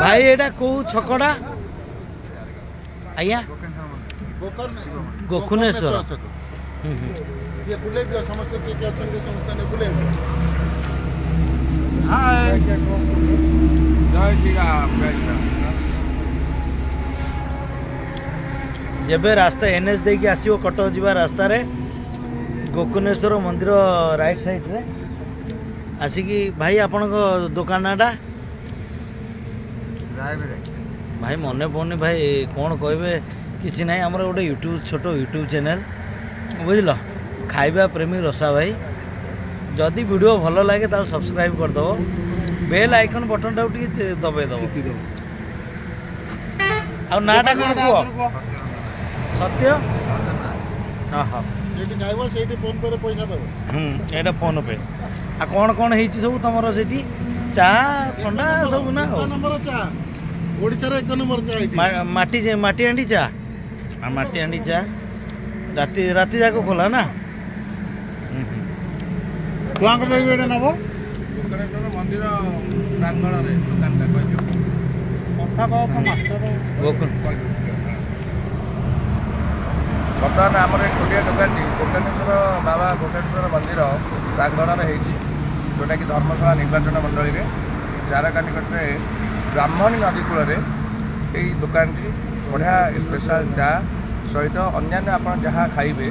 भाई एटा को छकड़ा आज्ञा गोकुनेश्वर ये बुले दियो समस्त के अछंती संस्था ने बुले हाय जय श्री राम जेबे रास्ता एनएच देकी आसीओ कटक जीवा रास्ता रे गोकुनेश्वर मंदिर राइट साइड रे आसिकी भाई आपण को दुकान नाटा भाई मने पड़नी भाई कौन कहे किसी ना आमर गोटे यूट्यूब छोट यूट्यूब चैनल बुझल खाइबा प्रेमी रसा भाई जदि वीडियो भल लगे तो सब्सक्राइब करदे बेल आइकन बटन टा दबे दब आ नाटा कौन कह सत्य हाँ हाँ ये फोन पे आ कौन कौन है सब तुम से चा ठंडा सब ना माटी माटी हांडी चा माटी हांडी चा राति राति जाक खोला ना नब मंदिर प्रांगण बर्तमान आम छोटिया दुकान गोकर्णेश्वर बाबा गोकर्णेश्वर मंदिर प्रांगण जोटा कि धर्मशाला निर्वाचन मंडल में जारका निकट में ब्राह्मणी नदी कूल यही दुकान बढ़िया स्पेशल चा सहित अन्य आप जहाँ खाइबे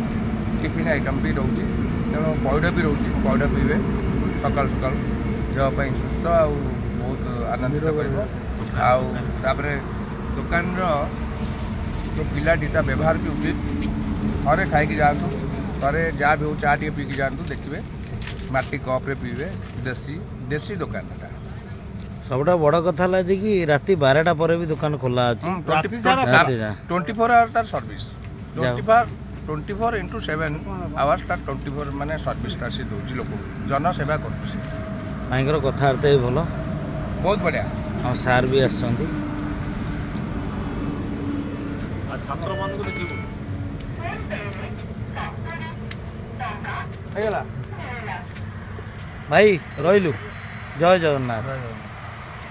टिफिन आइटम भी रोचे तेणु पौड़ भी रोचे पौड़ पीबे सकाल सकाल देहपाई सुस्थ आ बहुत आनंदित कर दुकान जो पिलाटी व्यवहार भी उचित थे खाई जातु थे जहाँ भी हो चा टे पीकी जातु देखिए माटी कप्रे पीबे देसी देसी दुकान सबटा बड़ कथा है कि राति 12टा पर भी दुकान खोला अच्छी 24 आवर तार सर्विस 24/7 आवर्स तार 24 माने सर्विस सी दूसरी लोक जनसेवा कर कथबार्ता भी भल बहुत बढ़िया हम सार भी आसछंती छात्र मान को देखिबो भाई रहिलु जय जगन्नाथ।